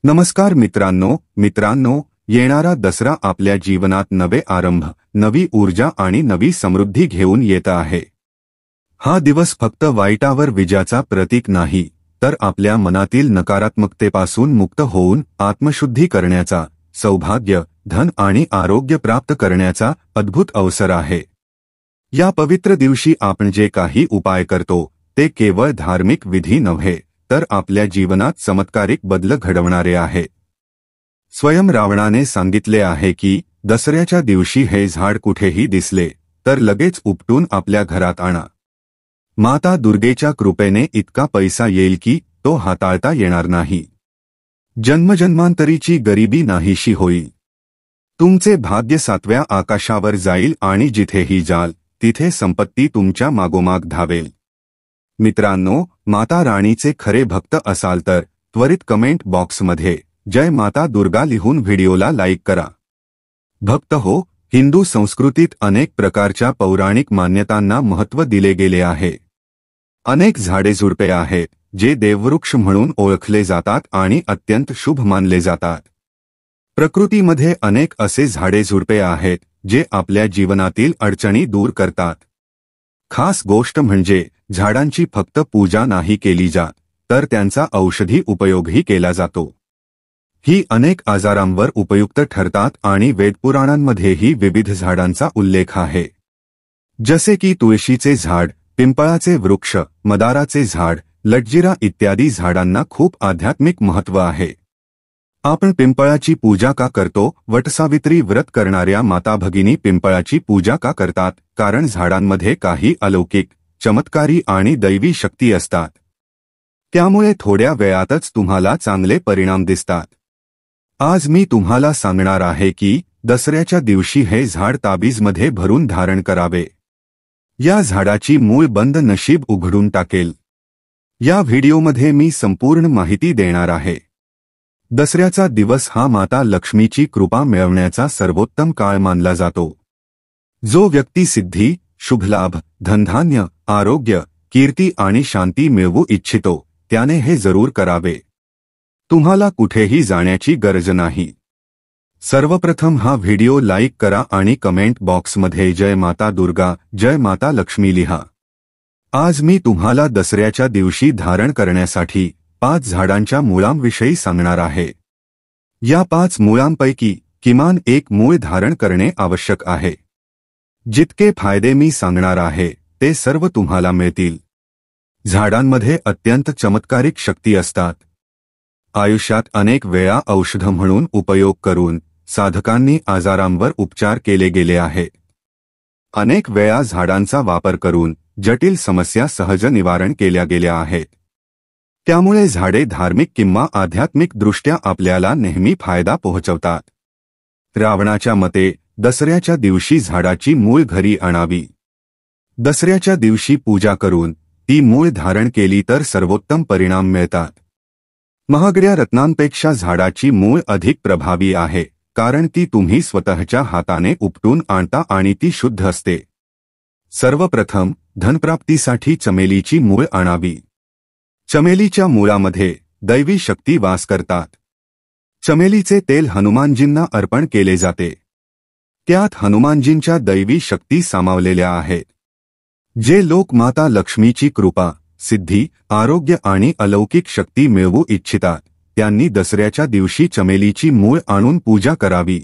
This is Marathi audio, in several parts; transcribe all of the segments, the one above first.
नमस्कार मित्रांनो, येणारा दसरा आपल्या जीवनात नवे आरंभ, नवी ऊर्जा आणि नवी समृद्धी घेऊन येत आहे। हा दिवस फक्त वाईटावर विजयाचा प्रतीक नाही, तर आपल्या मनातील नकारात्मकतेपासून मुक्त होऊन आत्मशुद्धी करण्याचा, सौभाग्य, धन आणि आरोग्य प्राप्त करण्याचा अद्भुत अवसर आहे। या पवित्र दिवशी आपण जे काही उपाय करतो ते केवळ धार्मिक विधी नव्हे, तर आपल्या जीवनात चमत्कारिक बदल घडवणारे आहे। स्वयं रावणाने सांगितले आहे की दसऱ्याच्या दिवशी हे झाड कुठेही दिसले तर लगेच उपटून आपल्या घरात आणा। माता दुर्गेच्या कृपेने इतका पैसा येईल की तो हाताळता येणार नाही। जन्मजन्मांतरीची गरिबी नाहीशी होईल। तुमचे भाग्य सातव्या आकाशावर जाईल आणि जिथेही जाल तिथे संपत्ती तुमच्या मागोमाग धावेल। मित्रांनो, माता राणीचे खरे भक्त असाल तर त्वरित कमेंट बॉक्समध्ये जय माता दुर्गा लिहून व्हिडिओला लाईक करा। भक्त हो, हिंदू संस्कृतीत अनेक प्रकारच्या पौराणिक मान्यतांना महत्त्व दिले गेले आहे। अनेक झाडेझुडपे आहेत जे देववृक्ष म्हणून ओळखले जातात आणि अत्यंत शुभ मानले जातात। प्रकृतीमध्ये अनेक असे झाडेझुडपे आहेत जे आपल्या जीवनातील अडचणी दूर करतात। खास गोष्ट म्हणजे झाडांची फक्त पूजा नाही केली जात, तर त्यांचा औषधी उपयोगही केला जातो। ही अनेक आजारांवर उपयुक्त ठरतात आणि वेदपुराणांमध्येही विविध झाडांचा उल्लेख आहे। जसे की तुळशीचे झाड, पिंपळाचे वृक्ष, मदाराचे झाड, लटजिरा इत्यादी झाडांना खूप आध्यात्मिक महत्त्व आहे। आपण पिंपळाची पूजा का करतो? वटसावित्री व्रत करणाऱ्या माता भगिनी पिंपळाची पूजा का करतात? कारण झाडांमध्ये काही अलौकिक, चमत्कारी आणि दैवी शक्ती असतात। त्यामुळे थोड्या वेळातच तुम्हाला चांगले परिणाम दिसतात। आज मी तुम्हाला सांगणार आहे की दसऱ्याच्या दिवशी हे झाड ताबीजमध्ये भरून धारण करावे। या झाडाची मूळ बंद नशीब उघडून टाकेल। या व्हिडिओमध्ये मी संपूर्ण माहिती देणार आहे। दसऱ्याचा दिवस हा माता लक्ष्मीची कृपा मिळवण्याचा सर्वोत्तम काळ मानला जातो। जो व्यक्ती सिद्धी, शुभलाभ, धनधान्य, आरोग्य, कीर्ती आणि शांती मिळवू इच्छितो त्याने हे जरूर करावे। तुम्हाला कुठेही जाण्याची गरज नाही। सर्वप्रथम हा व्हिडिओ लाईक करा आणि कमेंट बॉक्समध्ये जय माता दुर्गा, जय माता लक्ष्मी लिहा। आज मी तुम्हाला दसऱ्याच्या दिवशी धारण करण्यासाठी 5 झाडांच्या मुळांविषयी सांगणार आहे। या 5 मुळांपैकी किमान एक मूळ धारण करणे आवश्यक आहे। जितके फायदे मी सांगणार आहे ते सर्व तुम्हाला मिळतील। झाडांमध्ये अत्यंत चमत्कारिक शक्ती असतात। आयुष्यात अनेक वेळा औषध म्हणून उपयोग करून साधकांनी आजारांवर उपचार केले गेले आहेत। अनेक वेळा झाडांचा वापर करून जटिल समस्या सहज निवारण केल्या गेल्या आहेत। त्यामुळे झाडे धार्मिक किंवा आध्यात्मिक दृष्ट्या आपल्याला नेहमी फायदा पोहोचवतात। रावणाच्या मते दसऱ्याच्या दिवशी झाडाची मूळ घरी आणावी। दसऱ्याच्या दिवशी पूजा करून ती मूळ धारण केली तर सर्वोत्तम परिणाम मिळतात। महागड्या रत्नांपेक्षा झाडाची मूळ अधिक प्रभावी आहे, कारण ती तुम्ही स्वतःच्या हाताने उपटून आणता आणि ती शुद्ध असते। सर्वप्रथम धनप्राप्तीसाठी चमेलीची मूळ आणावी। चमेलीच्या मुळामध्ये दैवी शक्ती वास करतात। चमेलीचे तेल हनुमानजींना अर्पण केले जाते। त्यात हनुमानजींच्या दैवी शक्ती सामावलेल्या आहेत। जे लोक माता लक्ष्मीची कृपा, सिद्धी, आरोग्य आणि अलौकिक शक्ती मिळवू इच्छितात त्यांनी दसऱ्याच्या दिवशी चमेलीची मूळ आणून पूजा करावी।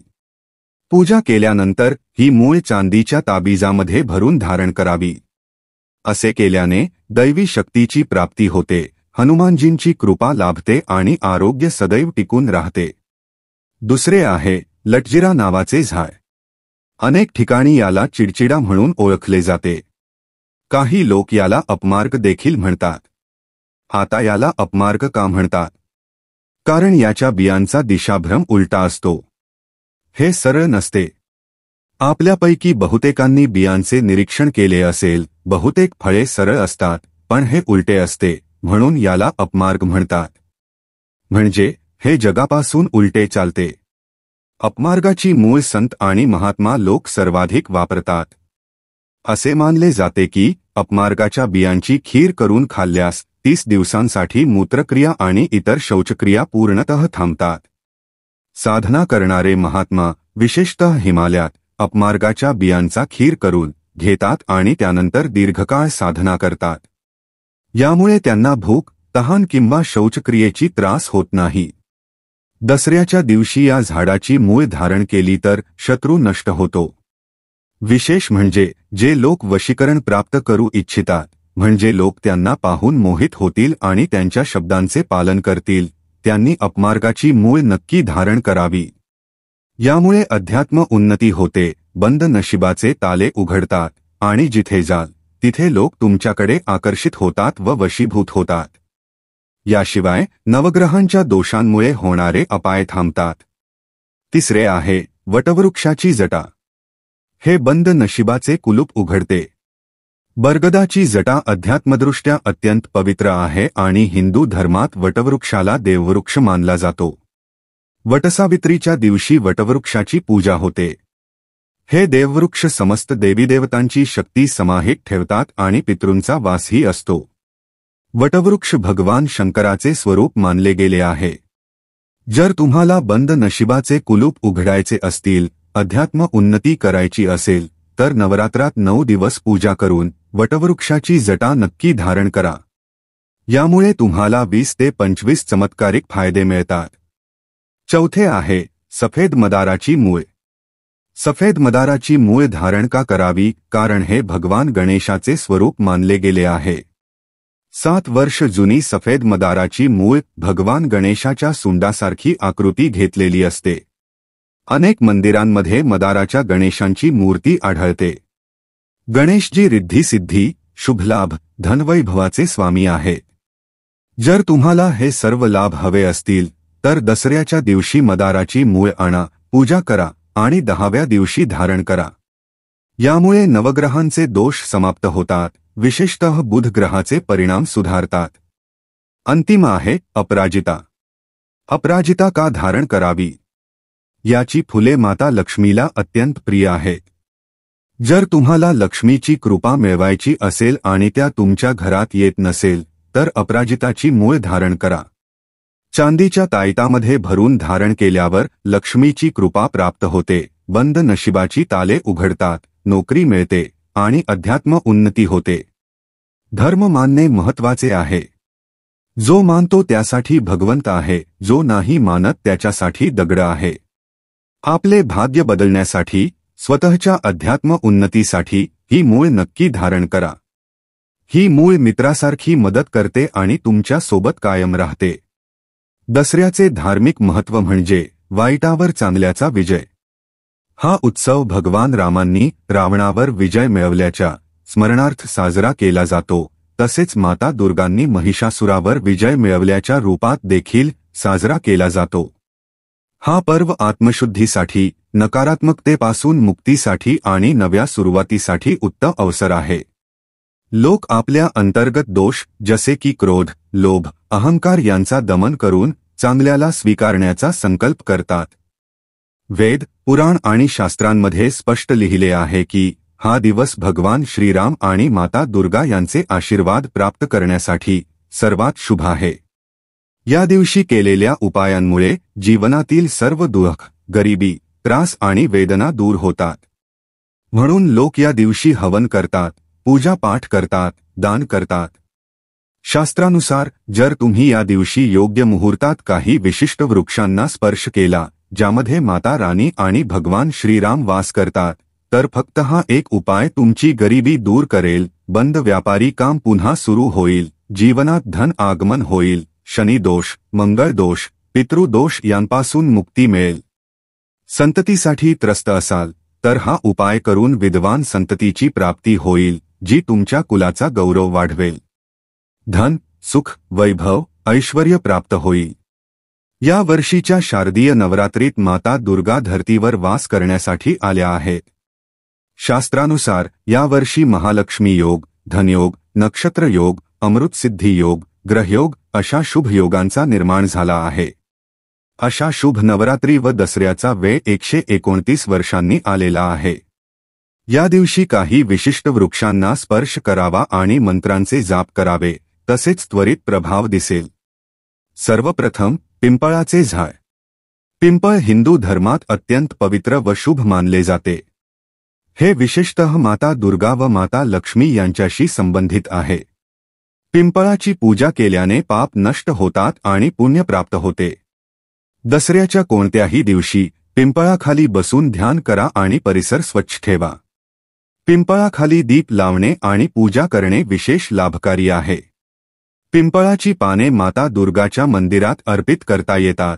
पूजा केल्यानंतर ही मूळ चांदीच्या ताबीजामध्ये भरून धारण करावी। असे केल्याने दैवी शक्तीची प्राप्ती होते, हनुमानजींची कृपा लाभते आणि आरोग्य सदैव टिकून राहते। दुसरे आहे लटजिरा नावाचे झाड। अनेक ठिकाणी याला चिडचिडा म्हणून ओळखले जाते। काही लोक याला अपमार्ग देखील म्हणतात। आता याला अपमार्ग का म्हणतात? कारण याच्या बियांचा दिशाभ्रम उलटा असतो। हे सरळ नसते। आपल्यापैकी बहुतेकांनी बियांचे निरीक्षण केले असेल, बहुतेक फळे सरळ असतात पण हे उलटे असते, म्हणून याला अपमार्ग म्हणतात। म्हणजे हे जगापासून उलटे चालते। अपमार्गाची मूळ संत आणि महात्मा लोक सर्वाधिक वापरतात। असे मानले जाते की अपमार्गाच्या बियांची खीर करून खाल्ल्यास 30 दिवसांसाठी मूत्रक्रिया आणि इतर शौचक्रिया पूर्णतः थांबतात. साधना करणारे महात्मा विशेषतः हिमालयात अपमार्गाच्या बियांचा खीर करून घेतात आणि त्यानंतर दीर्घकाळ साधना करतात. यामुळे त्यांना भूक, तहान किंवा शौचक्रियेची त्रास होत नाही. दसऱ्याच्या दिवशी या झाडाची मूळ धारण केली तर शत्रू नष्ट होतो. विशेष म्हणजे जे लोक वशीकरण प्राप्त करू इच्छितात, म्हणजे लोक त्यांना पाहून मोहित होतील आणि त्यांच्या शब्दांचे पालन करतील, त्यांनी अपमार्गाची मूळ नक्की धारण करावी. यामुळे अध्यात्म उन्नती होते, बंद नशिबाचे ताले उघडतात आणि जिथे जाल तिथे लोक तुमच्याकडे आकर्षित होतात व वशीभूत होतात. याशिवाय नवग्रहांच्या दोषांमुळे होणारे अपाय थांबतात. तिसरे आहे वटवृक्षाची जटा. हे बंद नशिबाचे कुलूप उघडते. बरगदाची जटा अध्यात्मदृष्ट्या अत्यंत पवित्र आहे आणि हिंदू धर्मात वटवृक्षाला देववृक्ष मानला जातो. वटसावित्रीच्या दिवशी वटवृक्षाची पूजा होते. हे देववृक्ष समस्त देवीदेवतांची शक्ती समाहित ठेवतात आणि पितृंचा वासही असतो. वटवृक्ष भगवान शंकराचे स्वरूप मानले गेले आहे. जर तुम्हाला बंद नशिबाचे कुलूप उघडायचे असतील, अध्यात्म उन्नती करायची असेल, तर नवरात्रात 9 दिवस पूजा करून वटवृक्षाची जटा नक्की धारण करा. यामुळे तुम्हाला 20 ते 25 चमत्कारिक फायदे मिळतात. चौथे आहे सफेद मदाराची मूळ. सफेद मदाराची मूळ धारण का करावी? कारण हे भगवान गणेशाचे स्वरूप मानले गेले आहे. 7 वर्ष जुनी सफेद मदाराची मूळ भगवान गणेशाच्या सुंडासारखी आकृती घेतलेली असते. अनेक मंदिरांमध्ये मदाराच्या गणेशांची मूर्ती आढळते. गणेशजी रिद्धी-सिद्धी, शुभलाभ, धनवैभवाचे स्वामी आहेत. जर तुम्हाला हे सर्व लाभ हवे असतील तर दसऱ्याच्या दिवशी मदाराची मूळ आणा, पूजा करा आणि 10व्या दिवशी धारण करा. यामुळे नवग्रहांचे दोष समाप्त होतात, विशेषतः बुध ग्रहाचे परिणाम सुधारतात. अंतिम आहे अपराजिता. अपराजिता का धारण करावी? याची फुले माता लक्ष्मीला अत्यंत प्रिय आहेत. जर तुम्हाला लक्ष्मीची कृपा मिळवायची असेल आणि त्या तुमच्या घरात येत नसेल तर अपराजिताची मूळ धारण करा. चांदीच्या ताईतामध्ये भरून धारण केल्यावर लक्ष्मीची कृपा प्राप्त होते, बंद नशिबाची ताले उघडतात, नोकरी मिळते आणि अध्यात्म उन्नती होते. धर्म मानणे महत्वाचे आहे. जो मानतो त्यासाठी भगवंत आहे, जो नाही मानत त्याच्यासाठी दगड आहे. आपले भाग्य बदलण्यासाठी, स्वतःच्या अध्यात्म उन्नतीसाठी ही मूळ नक्की धारण करा. ही मूळ मित्रासारखी मदत करते आणि तुमच्या सोबत कायम राहते. दसऱ्याचे धार्मिक महत्त्व म्हणजे वाईटावर चांगल्याचा विजय. हा उत्सव भगवान रामांनी रावणावर विजय मिळवल्याच्या स्मरणार्थ साजरा केला जातो. तसेच माता दुर्गांनी महिषासुरावर विजय मिळवल्याच्या रूपात देखील साजरा केला जातो. हा पर्व आत्मशुद्धीसाठी, नकारात्मकतेपासून मुक्तीसाठी आणि नव्या सुरुवातीसाठी उत्तम अवसर आहे. लोक आपल्या अंतर्गत दोष जसे की क्रोध, लोभ, अहंकार यांचा दमन करून चांगल्याला स्वीकारण्याचा संकल्प करतात. वेद, पुराण आणि शास्त्रांमध्ये स्पष्ट लिहिले आहे की हा दिवस भगवान श्रीराम आणि माता दुर्गा यांचे आशीर्वाद प्राप्त करण्यासाठी सर्वात शुभ आहे. या दिवशी केलेल्या उपायांमुळे जीवनातील सर्व दुःख, गरिबी, त्रास आणि वेदना दूर होतात. म्हणून लोक या दिवशी हवन करतात, पूजा पाठ करतात, दान करतात. शास्त्रानुसार जर तुम्ही या दिवशी योग्य मुहूर्तात काही विशिष्ट वृक्षांना स्पर्श केला, ज्यामध्ये माता राणी आणि भगवान श्रीराम वास करतात, तर फक्त हा एक उपाय तुमची गरिबी दूर करेल, बंद व्यापारी काम पुन्हा सुरू होईल, जीवनात धन आगमन होईल, शनिदोष, मंगळदोष, पितृदोष यांपासून मुक्ती मिळेल. संततीसाठी त्रस्त असाल तर हा उपाय करून विद्वान संततीची प्राप्ती होईल, जी तुमच्या कुलाचा गौरव वाढवेल. धन, सुख, वैभव, ऐश्वर्य प्राप्त होईल. या वर्षीच्या शारदीय नवरात्रीत माता दुर्गा धरतीवर वास करण्यासाठी आल्या आहेत. शास्त्रानुसार यावर्षी महालक्ष्मी योग, धनयोग, नक्षत्र योग, अमृतसिद्धी योग, ग्रहयोग अशा शुभ योगांचा निर्माण झाला आहे. अशा शुभ नवरात्री व दसऱ्याचा वेळ 129 वर्षांनी आलेला आहे. या दिवशी काही विशिष्ट वृक्षांना स्पर्श करावा आणि मंत्रांचे जाप करावे, तसेच त्वरित प्रभाव दिसेल. सर्वप्रथम पिंपळाचे झाड. पिंपळ हिंदू धर्मात अत्यंत पवित्र व शुभ मानले जाते. हे विशेषतः माता दुर्गा व माता लक्ष्मी यांच्याशी संबंधित आहे. पिंपळाची पूजा केल्याने पाप नष्ट होतात आणि पुण्य प्राप्त होते. दसऱ्याच्या कोणत्याही दिवशी पिंपळाखाली बसून ध्यान करा आणि परिसर स्वच्छ ठेवा. पिंपळाखाली दीप लावणे आणि पूजा करणे विशेष लाभकारी आहे. पिंपळाची पाने माता दुर्गाच्या मंदिरात अर्पित करता येतात.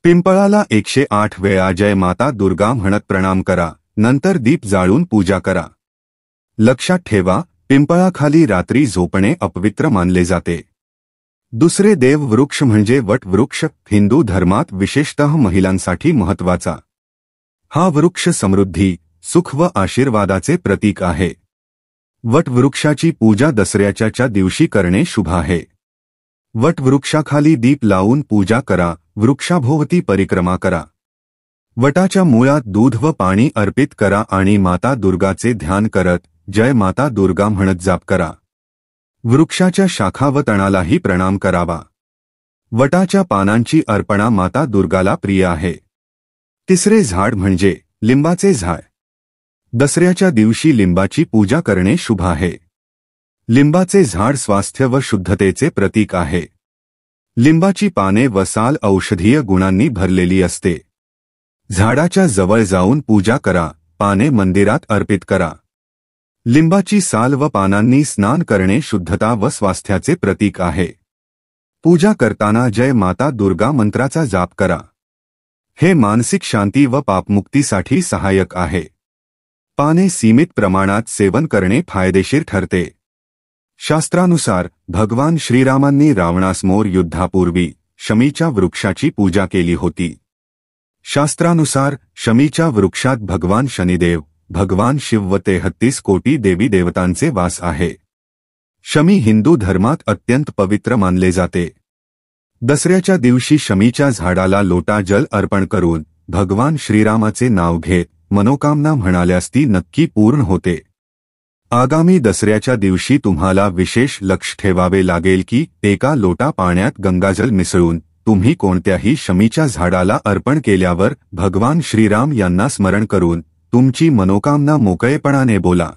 पिंपळाला 108 वेळा जय माता दुर्गा म्हणत प्रणाम करा, नंतर दीप जाळून पूजा करा. लक्षात ठेवा, पिंपळाखाली रात्री झोपणे अपवित्र मानले जाते. दुसरे देव वृक्ष म्हणजे वट वृक्ष हिंदू धर्मात विशेषतः महिलांसाठी महत्त्वाचा. हा वृक्ष समृद्धी, सुख व आशीर्वादाचे प्रतीक आहे. वटवृक्षाची पूजा दसऱ्याच्या दिवशी करणे शुभ आहे. वटवृक्षाखाली दीप लावून पूजा करा, वृक्षाभोवती परिक्रमा करा. वटाच्या मुळात दूध व पाणी अर्पित करा आणि माता दुर्गाचे ध्यान करत जय माता दुर्गा म्हणत जाप करा. वृक्षाच्या शाखा व तणालाही प्रणाम करावा. वटाच्या पानांची अर्पणा माता दुर्गाला प्रिय आहे. तिसरे झाड म्हणजे लिंबाचे झाड. दसऱ्याच्या दिवशी लिंबाची पूजा करणे शुभ आहे. लिंबाचे झाड स्वास्थ्य व शुद्धतेचे प्रतीक आहे. लिंबाची पाने व साल औषधीय गुणांनी भरलेली असते. झाडाच्या जवळ जाऊन पूजा करा, पाने मंदिरात अर्पित करा. लिंबाची साल व पानांनी स्नान करणे शुद्धता व स्वास्थ्याचे प्रतीक आहे. पूजा करताना जय माता दुर्गा मंत्राचा जाप करा. हे मानसिक शांती व पापमुक्तीसाठी सहाय्यक आहे. पाने सीमित प्रमाणात सेवन करणे फायदेशीर ठरते. शास्त्रानुसार भगवान श्रीरामांनी रावणासमोर युद्धापूर्वी शमीच्या वृक्षाची पूजा केली होती. शास्त्रानुसार शमीच्या वृक्षात भगवान शनिदेव, भगवान शिव व 33 कोटी देवी देवतांचे वास आहे. शमी हिंदू धर्मात अत्यंत पवित्र मानले जाते. दसऱ्याच्या दिवशी शमीच्या झाडाला लोटा जल अर्पण करून भगवान श्रीरामाचे नाव घेत मनोकामना म्हणाल्यास ती नक्की पूर्ण होते. आगामी दसऱ्याच्या दिवशी तुम्हाला विशेष लक्ष ठेवावे लागेल की एका लोटा पाण्यात गंगाजल मिसळून तुम्ही कोणत्याही शमीच्या झाडाला अर्पण केल्यावर भगवान श्रीराम यांना स्मरण करून तुमची मनोकामना मोकळेपणाने बोला.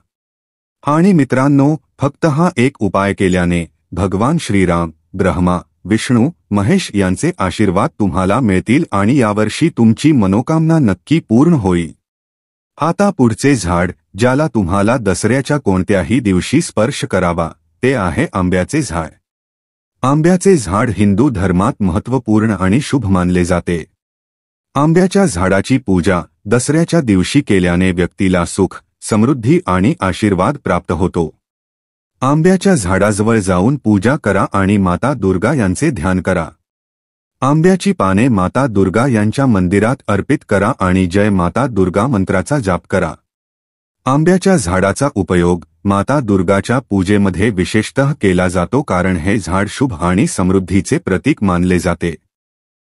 आणि मित्रांनो, फक्त हा एक उपाय केल्याने भगवान श्रीराम, ब्रह्मा, विष्णू, महेश यांचे आशीर्वाद तुम्हाला मिळतील आणि यावर्षी तुमची मनोकामना नक्की पूर्ण होईल. आता पुढचे झाड ज्याला तुम्हाला दसऱ्याच्या कोणत्याही दिवशी स्पर्श करावा ते आहे आंब्याचे झाड. आंब्याचे झाड हिंदू धर्मात महत्त्वपूर्ण आणि शुभ मानले जाते. आंब्याच्या झाडाची पूजा दसऱ्याच्या दिवशी केल्याने व्यक्तीला सुख, समृद्धी आणि आशीर्वाद प्राप्त होतो. आंब्याच्या झाडाजवळ जाऊन पूजा करा आणि माता दुर्गा यांचे ध्यान करा. आंब्याची पाने माता दुर्गा यांच्या मंदिरात अर्पित करा आणि जय माता दुर्गा मंत्राचा जाप करा. आंब्याच्या झाडाचा उपयोग माता दुर्गाच्या पूजेमध्ये विशेषतः केला जातो कारण हे झाड शुभ आणि समृद्धीचे प्रतीक मानले जाते.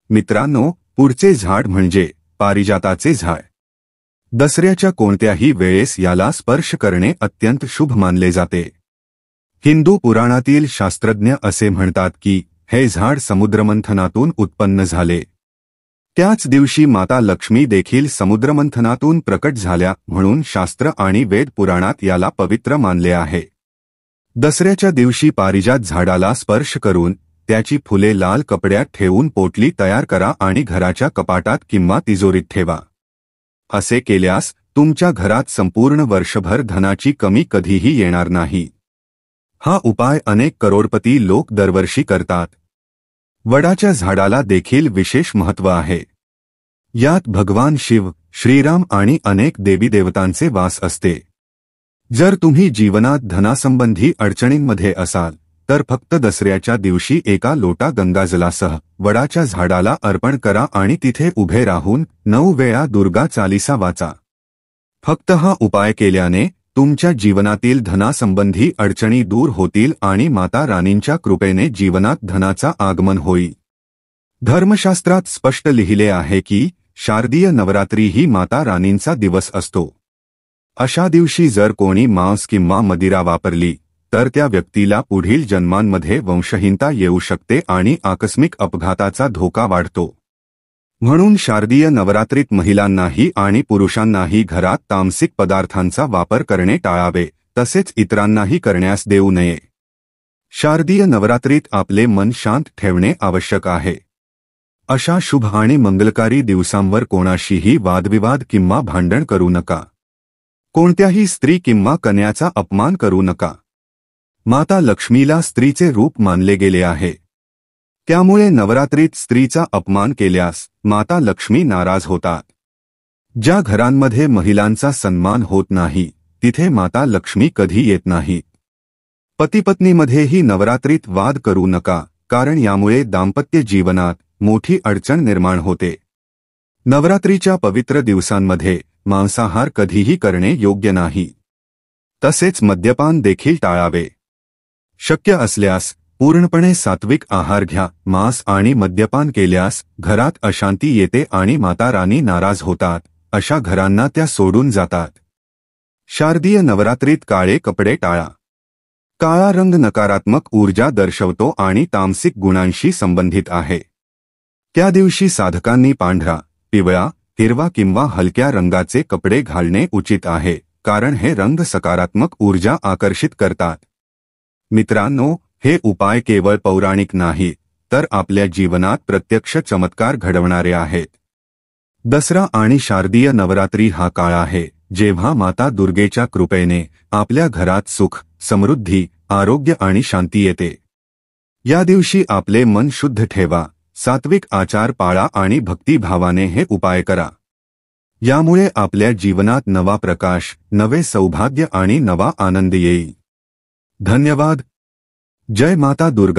मित्रांनो, पुढचे झाड म्हणजे पारिजाताचे झाड. दसऱ्याच्या कोणत्याही वेळेस याला स्पर्श करणे अत्यंत शुभ मानले जाते. हिंदू पुराणातील शास्त्रज्ञ असे म्हणतात की हे झाड समुद्रमंथनातून उत्पन्न झाले. त्याच दिवशी माता लक्ष्मी देखील समुद्रमंथनातून प्रकट झाल्या म्हणून शास्त्र आणि वेद पुराणात याला पवित्र मानले आहे. दसऱ्याच्या दिवशी पारिजात झाडाला स्पर्श करून त्याची फुले लाल कपड्यात ठेवून पोटली तयार करा आणि घराच्या कपाटात किंवा तिजोरीत ठेवा. असे केल्यास तुमच्या घरात संपूर्ण वर्षभर धनाची कमी कधीही येणार नाही. हा उपाय अनेक करोडपती लोक दरवर्षी करतात. वडाच्या झाडाला देखील विशेष महत्त्व आहे. यात भगवान शिव, श्रीराम आणि अनेक देवी देवतांचे वास असते. जर तुम्ही जीवनात धनासंबंधी अडचणींमध्ये असाल तर फक्त दसऱ्याच्या दिवशी एका लोटा गंगाजलासह वडाच्या झाडाला अर्पण करा आणि तिथे उभे राहून 9 वेळा दुर्गा चालीसा वाचा. फक्त हा उपाय केल्याने तुमच्या जीवनातील धनासंबंधी अडचणी दूर होतील आणि माता राणींच्या कृपेने जीवनात धनाचा आगमन होईल. धर्मशास्त्रात स्पष्ट लिहिले आहे की शारदीय नवरात्री ही माता राणींचा दिवस असतो. अशा दिवशी जर कोणी मांस किंवा मदिरा वापरली तर त्या व्यक्तीला पुढील जन्मांमध्ये वंशहीनता येऊ शकते आणि आकस्मिक अपघाताचा धोका वाढतो. म्हणून शारदीय नवरात्रीत महिलांनाही आणि पुरुषांनाही घरात तामसिक पदार्थांचा वापर करणे टाळावे, तसेच इतरांनाही करण्यास देऊ नये. शारदीय नवरात्रीत आपले मन शांत ठेवणे आवश्यक आहे. अशा शुभ आणि मंगलकारी दिवसांवर कोणाशीही वादविवाद किंवा भांडण करू नका. कोणत्याही स्त्री किंवा कन्याचा अपमान करू नका. माता लक्ष्मीला स्त्रीचे रूप मानले गेले आहे. त्यामुळे नवरात्रीत स्त्रीचा अपमान केल्यास माता लक्ष्मी नाराज होतात. ज्या घरांमध्ये महिलांचा सन्मान होत नाही तिथे माता लक्ष्मी कधी येत नाही. पतीपत्नीमध्येही नवरात्रीत वाद करू नका, कारण यामुळे दाम्पत्य जीवनात मोठी अडचण निर्माण होते. नवरात्रीच्या पवित्र दिवसांमध्ये मांसाहार कधीही करणे योग्य नाही. तसेच मद्यपान देखील टाळावे. शक्य असल्यास पूर्णपणे सात्विक आहार घ्या. मांस आणि मद्यपान केल्यास घरात अशांती येते आणि माता राणी नाराज होतात. अशा घरांना त्या सोडून जातात. शारदीय नवरात्रीत काळे कपडे टाळा. काळा रंग नकारात्मक ऊर्जा दर्शवतो आणि तामसिक गुणांशी संबंधित आहे. त्या दिवशी साधकांनी पांढरा, पिवळा, हिरवा किंवा हलक्या रंगाचे कपडे घालणे उचित आहे, कारण हे रंग सकारात्मक ऊर्जा आकर्षित करतात. मित्रांनो, हे उपाय केवळ पौराणिक नाहीत, तर आपल्या जीवनात प्रत्यक्ष चमत्कार घडवणारे आहेत. दसरा आणि शारदीय नवरात्री हा काळ आहे जेव्हा माता दुर्गेच्या कृपेने आपल्या घरात सुख, समृद्धी, आरोग्य आणि शांती येते. या दिवशी आपले मन शुद्ध ठेवा, सात्विक आचार पाळा आणि भक्तिभावाने हे उपाय करा. यामुळे आपल्या जीवनात नवा प्रकाश, नवे सौभाग्य आणि नवा आनंद येईल. धन्यवाद. जय माता दुर्गा.